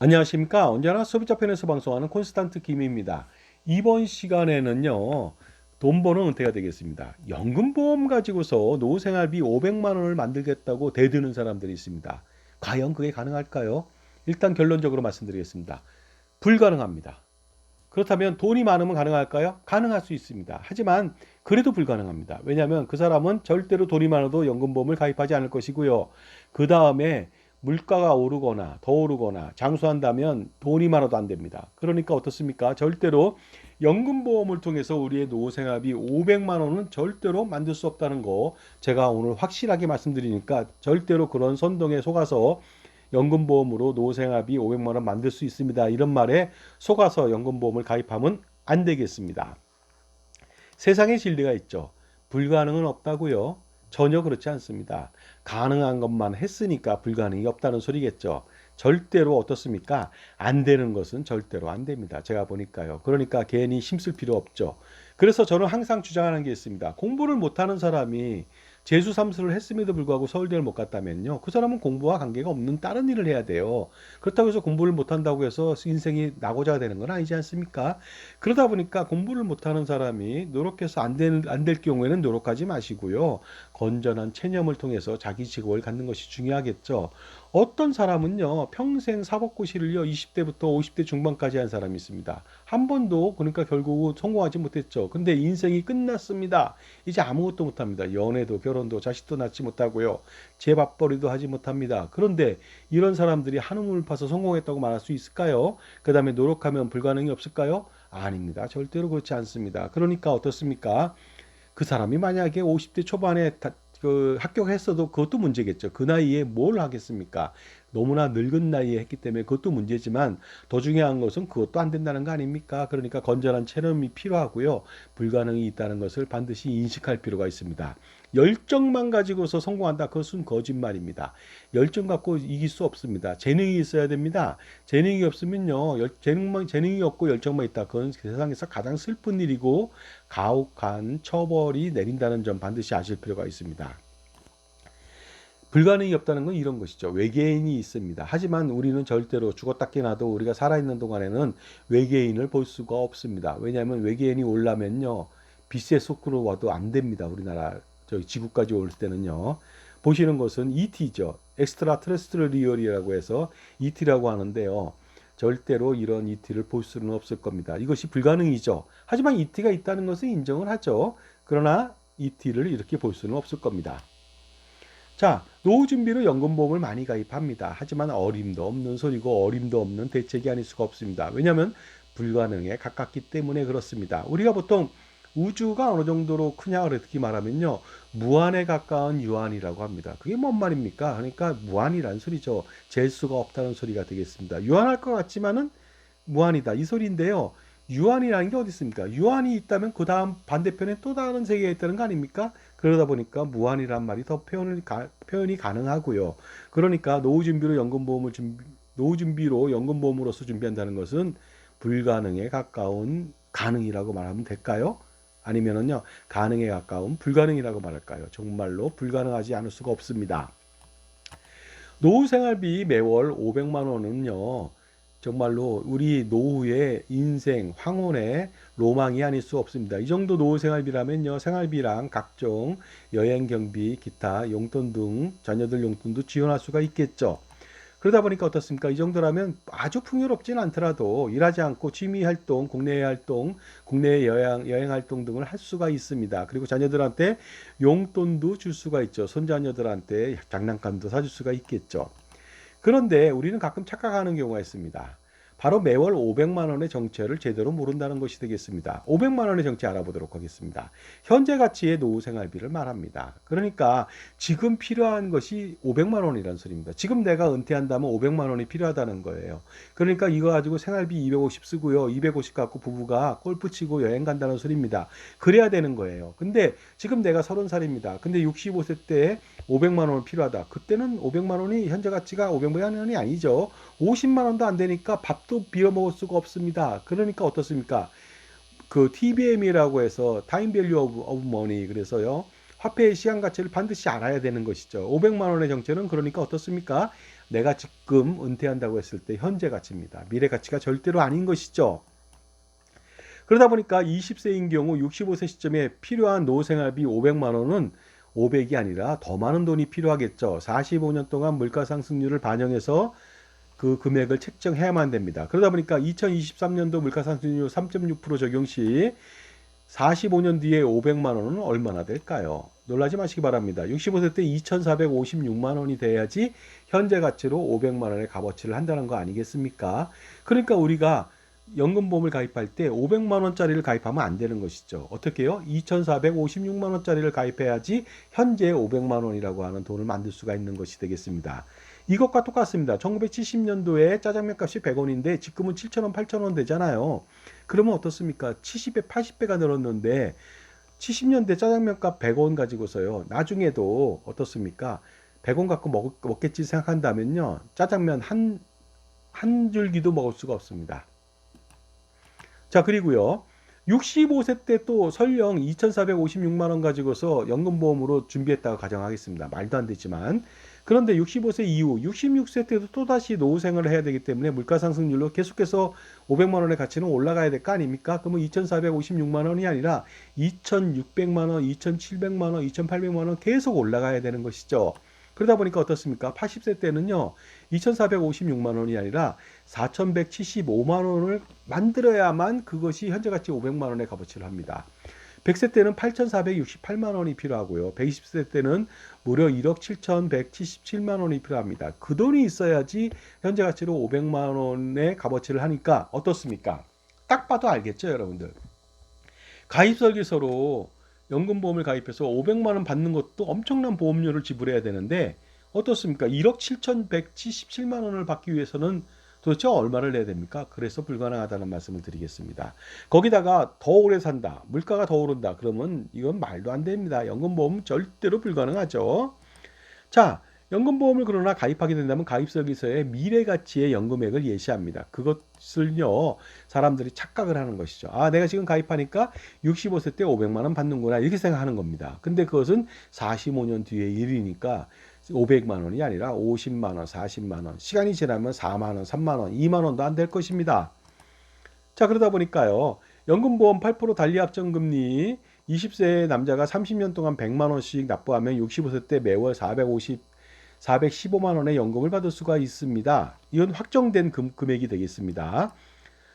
안녕하십니까. 언제나 소비자 편에서 방송하는 콘스탄트 김입니다. 이번 시간에는요, 돈 버는 은퇴가 되겠습니다. 연금보험 가지고서 노후생활비 500만 원을 만들겠다고 대드는 사람들이 있습니다. 과연 그게 가능할까요? 일단 결론적으로 말씀드리겠습니다. 불가능합니다. 그렇다면 돈이 많으면 가능할까요? 가능할 수 있습니다. 하지만 그래도 불가능합니다. 왜냐하면 그 사람은 절대로 돈이 많아도 연금보험을 가입하지 않을 것이고요. 그 다음에 물가가 오르거나 더 오르거나 장수한다면 돈이 많아도 안 됩니다. 그러니까 어떻습니까? 절대로 연금보험을 통해서 우리의 노후생활비 500만 원은 절대로 만들 수 없다는 거 제가 오늘 확실하게 말씀드리니까 절대로 그런 선동에 속아서 연금보험으로 노후생활비 500만 원 만들 수 있습니다. 이런 말에 속아서 연금보험을 가입하면 안 되겠습니다. 세상에 진리가 있죠. 불가능은 없다고요. 전혀 그렇지 않습니다. 가능한 것만 했으니까 불가능이 없다는 소리겠죠. 절대로 어떻습니까? 안 되는 것은 절대로 안 됩니다. 제가 보니까요. 그러니까 괜히 힘쓸 필요 없죠. 그래서 저는 항상 주장하는 게 있습니다. 공부를 못하는 사람이 재수 삼수를 했음에도 불구하고 서울대를 못 갔다면요. 그 사람은 공부와 관계가 없는 다른 일을 해야 돼요. 그렇다고 해서 공부를 못한다고 해서 인생이 낙오자가 되는 건 아니지 않습니까? 그러다 보니까 공부를 못하는 사람이 노력해서 안 될 경우에는 노력하지 마시고요. 건전한 체념을 통해서 자기 직업을 갖는 것이 중요하겠죠. 어떤 사람은요, 평생 사법고시를요, 20대부터 50대 중반까지 한 사람이 있습니다. 한 번도, 그러니까 결국 성공하지 못했죠. 근데 인생이 끝났습니다. 이제 아무것도 못합니다. 연애도, 결혼도, 자식도 낳지 못하고요. 제 밥벌이도 하지 못합니다. 그런데 이런 사람들이 한우물 파서 성공했다고 말할 수 있을까요? 그 다음에 노력하면 불가능이 없을까요? 아닙니다. 절대로 그렇지 않습니다. 그러니까 어떻습니까? 그 사람이 만약에 50대 초반에 합격했어도 그것도 문제겠죠. 그 나이에 뭘 하겠습니까? 너무나 늙은 나이에 했기 때문에 그것도 문제지만 더 중요한 것은 그것도 안 된다는 거 아닙니까? 그러니까 건전한 체념이 필요하고요. 불가능이 있다는 것을 반드시 인식할 필요가 있습니다. 열정만 가지고서 성공한다. 그것은 거짓말입니다. 열정 갖고 이길 수 없습니다. 재능이 있어야 됩니다. 재능이 없으면요. 재능이 없고 열정만 있다. 그건 세상에서 가장 슬픈 일이고 가혹한 처벌이 내린다는 점 반드시 아실 필요가 있습니다. 불가능이 없다는 건 이런 것이죠. 외계인이 있습니다. 하지만 우리는 절대로 죽었다 깨나도 우리가 살아있는 동안에는 외계인을 볼 수가 없습니다. 왜냐하면 외계인이 올라면요. 빛의 속도로 와도 안 됩니다. 우리나라 저희 지구까지 올 때는요. 보시는 것은 ET죠. 엑스트라 트레스트리얼이라고 해서 ET라고 하는데요. 절대로 이런 ET를 볼 수는 없을 겁니다. 이것이 불가능이죠. 하지만 ET가 있다는 것은 인정을 하죠. 그러나 ET를 이렇게 볼 수는 없을 겁니다. 자, 노후 준비로 연금보험을 많이 가입합니다. 하지만 어림도 없는 소리고 어림도 없는 대책이 아닐 수가 없습니다. 왜냐하면 불가능에 가깝기 때문에 그렇습니다. 우리가 보통 우주가 어느 정도로 크냐 그렇게 말하면요. 무한에 가까운 유한이라고 합니다. 그게 뭔 말입니까? 그러니까 무한이란 소리죠. 잴 수가 없다는 소리가 되겠습니다. 유한할 것 같지만은 무한이다. 이 소리인데요. 유한이라는 게 어디 있습니까? 유한이 있다면 그 다음 반대편에 또 다른 세계가 있다는 거 아닙니까? 그러다 보니까 무한이란 말이 더 표현이 가능하고요. 그러니까 노후 준비로 연금보험으로서 준비한다는 것은 불가능에 가까운 가능이라고 말하면 될까요? 아니면은요, 가능에 가까운 불가능이라고 말할까요? 정말로 불가능하지 않을 수가 없습니다. 노후 생활비 매월 500만 원은요. 정말로 우리 노후의 인생 황혼의 로망이 아닐 수 없습니다. 이 정도 노후 생활비라면요. 생활비랑 각종 여행 경비, 기타 용돈 등 자녀들 용돈도 지원할 수가 있겠죠. 그러다 보니까 어떻습니까? 이 정도라면 아주 풍요롭지는 않더라도 일하지 않고 취미 활동, 국내외 활동, 국내 여행 활동 등을 할 수가 있습니다. 그리고 자녀들한테 용돈도 줄 수가 있죠. 손자녀들한테 장난감도 사줄 수가 있겠죠. 그런데 우리는 가끔 착각하는 경우가 있습니다. 바로 매월 500만 원의 정체를 제대로 모른다는 것이 되겠습니다. 500만 원의 정체 알아보도록 하겠습니다. 현재 가치의 노후 생활비를 말합니다. 그러니까 지금 필요한 것이 500만 원이라는 소리입니다. 지금 내가 은퇴한다면 500만 원이 필요하다는 거예요. 그러니까 이거 가지고 생활비 250 쓰고요. 250 갖고 부부가 골프 치고 여행 간다는 소리입니다. 그래야 되는 거예요. 근데 지금 내가 30살입니다. 근데 65세 때 500만 원 필요하다. 그때는 500만 원이 현재 가치가 500만 원이 아니죠. 50만 원도 안 되니까 밥도 비워 먹을 수가 없습니다. 그러니까 어떻습니까? 그 TBM이라고 해서 타임 밸류 오브 머니 그래서요. 화폐의 시간 가치를 반드시 알아야 되는 것이죠. 500만 원의 정체는 그러니까 어떻습니까? 내가 지금 은퇴한다고 했을 때 현재 가치입니다. 미래 가치가 절대로 아닌 것이죠. 그러다 보니까 20세인 경우 65세 시점에 필요한 노후생활비 500만 원은 500이 아니라 더 많은 돈이 필요하겠죠. 45년 동안 물가 상승률을 반영해서 그 금액을 책정해야만 됩니다. 그러다 보니까 2023년도 물가 상승률 3.6% 적용 시 45년 뒤에 500만 원은 얼마나 될까요? 놀라지 마시기 바랍니다. 65세 때 2,456만 원이 돼야지 현재 가치로 500만 원의 값어치를 한다는 거 아니겠습니까? 그러니까 우리가 연금보험을 가입할 때 500만 원짜리를 가입하면 안 되는 것이죠. 어떻게 해요? 2,456만 원짜리를 가입해야지 현재 500만 원이라고 하는 돈을 만들 수가 있는 것이 되겠습니다. 이것과 똑같습니다. 1970년도에 짜장면 값이 100원인데 지금은 7,000원, 8,000원 되잖아요. 그러면 어떻습니까? 70배, 80배가 늘었는데 70년대 짜장면 값 100원 가지고서요. 나중에도 어떻습니까? 100원 갖고 먹겠지 생각한다면요. 짜장면 한 줄기도 먹을 수가 없습니다. 자, 그리고요. 65세 때 또 설령 2,456만 원 가지고서 연금보험으로 준비했다고 가정하겠습니다. 말도 안 되지만. 그런데 65세 이후 66세 때도 또다시 노후생활을 해야 되기 때문에 물가상승률로 계속해서 500만 원의 가치는 올라가야 될 거 아닙니까? 그러면 2,456만 원이 아니라 2,600만 원, 2,700만 원, 2,800만 원 계속 올라가야 되는 것이죠. 그러다 보니까 어떻습니까? 80세 때는요. 2,456만 원이 아니라 4,175만 원을 만들어야만 그것이 현재 가치 500만 원의 값어치를 합니다. 100세 때는 8,468만 원이 필요하고요. 120세 때는 무려 1억 7,177만 원이 필요합니다. 그 돈이 있어야지 현재 가치로 500만 원의 값어치를 하니까 어떻습니까? 딱 봐도 알겠죠, 여러분들. 가입설계서로 연금보험을 가입해서 500만 원 받는 것도 엄청난 보험료를 지불해야 되는데 어떻습니까? 1억 7,177만 원을 받기 위해서는 도대체 얼마를 내야 됩니까? 그래서 불가능하다는 말씀을 드리겠습니다. 거기다가 더 오래 산다. 물가가 더 오른다. 그러면 이건 말도 안 됩니다. 연금보험은 절대로 불가능하죠. 자, 연금보험을 그러나 가입하게 된다면 가입설계서에 미래가치의 연금액을 예시합니다. 그것을요, 사람들이 착각을 하는 것이죠. 아, 내가 지금 가입하니까 65세 때 500만 원 받는구나. 이렇게 생각하는 겁니다. 근데 그것은 45년 뒤의 일이니까 500만 원이 아니라 50만 원, 40만 원, 시간이 지나면 4만 원, 3만 원, 2만 원도 안 될 것입니다. 자, 그러다 보니까요. 연금보험 8% 단리합정금리 20세 남자가 30년 동안 100만 원씩 납부하면 65세 때 매월 415만 원의 연금을 받을 수가 있습니다. 이건 확정된 금액이 되겠습니다.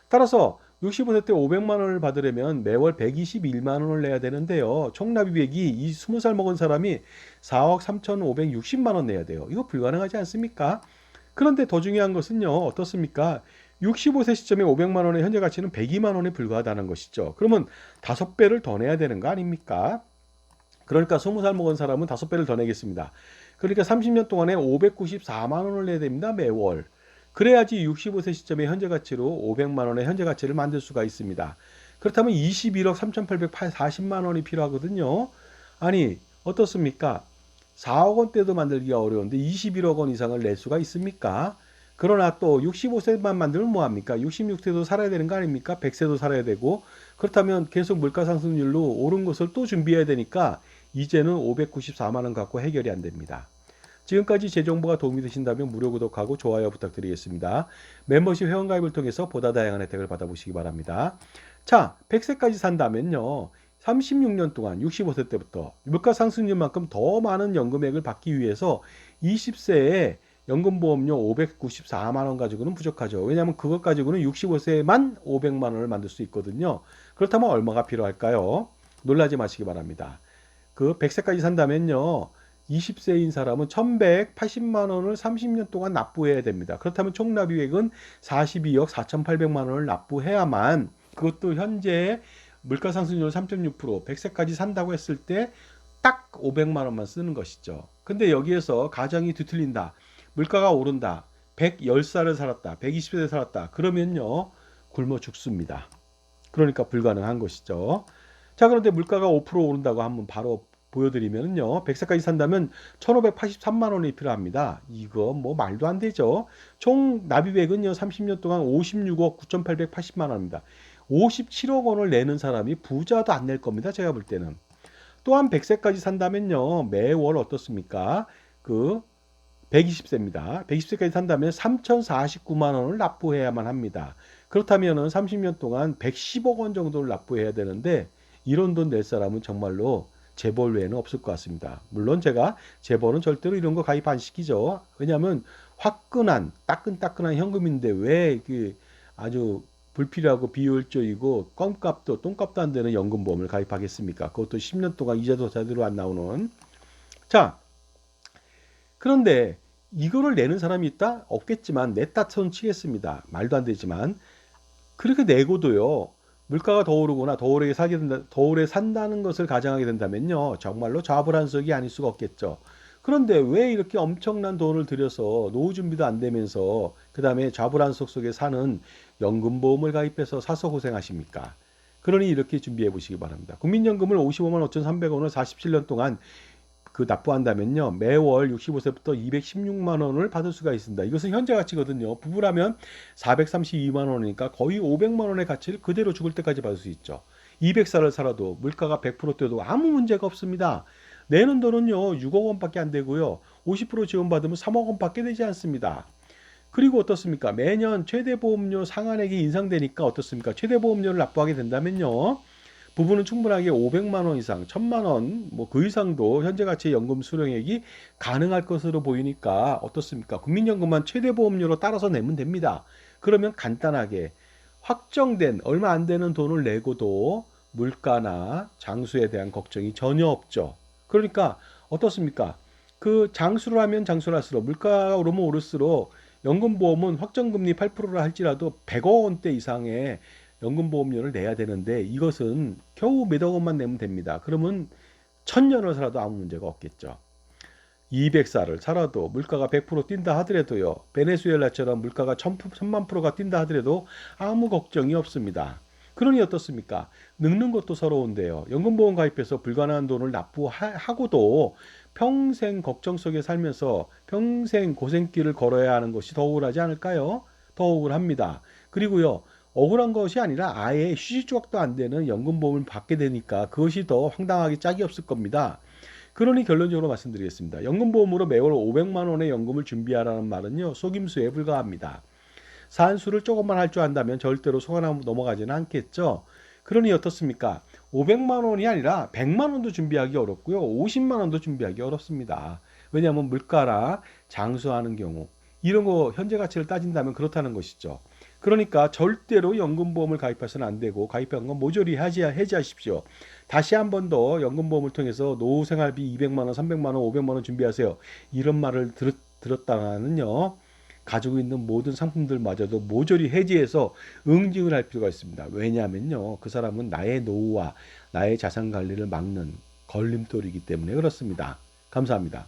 따라서 65세 때 500만 원을 받으려면 매월 121만 원을 내야 되는데요. 총 납입액이 이 20살 먹은 사람이 4억 3,560만 원 내야 돼요. 이거 불가능하지 않습니까? 그런데 더 중요한 것은요. 어떻습니까? 65세 시점에 500만 원의 현재 가치는 102만 원에 불과하다는 것이죠. 그러면 5배를 더 내야 되는 거 아닙니까? 그러니까 20살 먹은 사람은 5배를 더 내겠습니다. 그러니까 30년 동안에 594만 원을 내야 됩니다. 매월. 그래야지 65세 시점의 현재 가치로 500만 원의 현재 가치를 만들 수가 있습니다. 그렇다면 21억 3,840만 원이 필요하거든요. 아니, 어떻습니까? 4억 원대도 만들기가 어려운데 21억 원 이상을 낼 수가 있습니까? 그러나 또 65세만 만들면 뭐합니까? 66세도 살아야 되는 거 아닙니까? 100세도 살아야 되고 그렇다면 계속 물가 상승률로 오른 것을 또 준비해야 되니까 이제는 594만 원 갖고 해결이 안 됩니다. 지금까지 제 정보가 도움이 되신다면 무료 구독하고 좋아요 부탁드리겠습니다. 멤버십 회원가입을 통해서 보다 다양한 혜택을 받아보시기 바랍니다. 자, 100세까지 산다면요. 36년 동안 65세 때부터 물가 상승률만큼 더 많은 연금액을 받기 위해서 20세에 연금보험료 594만 원 가지고는 부족하죠. 왜냐하면 그것 가지고는 65세만 500만 원을 만들 수 있거든요. 그렇다면 얼마가 필요할까요? 놀라지 마시기 바랍니다. 그 100세까지 산다면요. 20세인 사람은 1,180만 원을 30년 동안 납부해야 됩니다. 그렇다면 총 납입액은 42억 4,800만 원을 납부해야만 그것도 현재 물가 상승률 3.6% 100세까지 산다고 했을 때 딱 500만 원만 쓰는 것이죠. 근데 여기에서 가정이 뒤틀린다. 물가가 오른다. 110살을 살았다. 120세를 살았다. 그러면요. 굶어 죽습니다. 그러니까 불가능한 것이죠. 자, 그런데 물가가 5% 오른다고 한번 바로 보여드리면요. 100세까지 산다면 1,583만 원이 필요합니다. 이거 뭐 말도 안 되죠. 총 납입액은요. 30년 동안 56억 9,880만 원입니다. 57억 원을 내는 사람이 부자도 안 낼 겁니다. 제가 볼 때는. 또한 100세까지 산다면요. 매월 어떻습니까? 그 120세입니다. 120세까지 산다면 3,049만 원을 납부해야만 합니다. 그렇다면은 30년 동안 110억 원 정도를 납부해야 되는데 이런 돈 낼 사람은 정말로 재벌 외에는 없을 것 같습니다. 물론 제가 재벌은 절대로 이런 거 가입 안 시키죠. 왜냐하면 화끈한 따끈따끈한 현금인데 왜 그 아주 불필요하고 비효율적이고 껌값도 똥값도 안 되는 연금보험을 가입하겠습니까? 그것도 10년 동안 이자도 제대로 안 나오는. 자, 그런데 이거를 내는 사람이 있다? 없겠지만 냈다 손 치겠습니다. 말도 안 되지만 그렇게 내고도요. 물가가 더 오르거나 더 오래 사게 된다, 더 오래 산다는 것을 가정하게 된다면요. 정말로 좌불안석이 아닐 수가 없겠죠. 그런데 왜 이렇게 엄청난 돈을 들여서 노후 준비도 안 되면서 그다음에 좌불안석 속에 사는 연금보험을 가입해서 사서 고생하십니까? 그러니 이렇게 준비해 보시기 바랍니다. 국민연금을 55만 5,300원을 47년 동안 그 납부한다면요. 매월 65세부터 216만 원을 받을 수가 있습니다. 이것은 현재 가치거든요. 부부라면 432만 원이니까 거의 500만 원의 가치를 그대로 죽을 때까지 받을 수 있죠. 200살을 살아도 물가가 100%대도 아무 문제가 없습니다. 내는 돈은요. 6억 원밖에 안 되고요. 50% 지원받으면 3억 원밖에 되지 않습니다. 그리고 어떻습니까? 매년 최대보험료 상한액이 인상되니까 어떻습니까? 최대보험료를 납부하게 된다면요. 부부는 충분하게 500만 원 이상, 1000만 원, 뭐 그 이상도 현재 가치의 연금 수령액이 가능할 것으로 보이니까 어떻습니까? 국민연금만 최대 보험료로 따라서 내면 됩니다. 그러면 간단하게 확정된 얼마 안 되는 돈을 내고도 물가나 장수에 대한 걱정이 전혀 없죠. 그러니까 어떻습니까? 그 장수를 하면 장수를 할수록 물가가 오르면 오를수록 연금보험은 확정금리 8%라 할지라도 100억 원대 이상의 연금보험료를 내야 되는데 이것은 겨우 몇억 원만 내면 됩니다. 그러면 1000년을 살아도 아무 문제가 없겠죠. 200살을 살아도 물가가 100% 뛴다 하더라도요. 베네수엘라처럼 물가가 1000만 프로가 뛴다 하더라도 아무 걱정이 없습니다. 그러니 어떻습니까? 늙는 것도 서러운데요. 연금보험 가입해서 불가능한 돈을 납부하고도 평생 걱정 속에 살면서 평생 고생길을 걸어야 하는 것이 더 억울하지 않을까요? 더 억울합니다. 그리고요. 억울한 것이 아니라 아예 휴지 조각도 안 되는 연금보험을 받게 되니까 그것이 더 황당하게 짝이 없을 겁니다. 그러니 결론적으로 말씀드리겠습니다. 연금보험으로 매월 500만 원의 연금을 준비하라는 말은요. 속임수에 불과합니다. 산수를 조금만 할 줄 안다면 절대로 속아나 넘어가지는 않겠죠. 그러니 어떻습니까? 500만 원이 아니라 100만 원도 준비하기 어렵고요. 50만 원도 준비하기 어렵습니다. 왜냐하면 물가라 장수하는 경우 이런 거 현재 가치를 따진다면 그렇다는 것이죠. 그러니까 절대로 연금보험을 가입해서는 안 되고 가입한 건 모조리 해지하십시오. 다시 한 번 더 연금보험을 통해서 노후생활비 200만 원, 300만 원, 500만 원 준비하세요. 이런 말을 들었다가는요. 가지고 있는 모든 상품들마저도 모조리 해지해서 응징을 할 필요가 있습니다. 왜냐하면요. 그 사람은 나의 노후와 나의 자산 관리를 막는 걸림돌이기 때문에 그렇습니다. 감사합니다.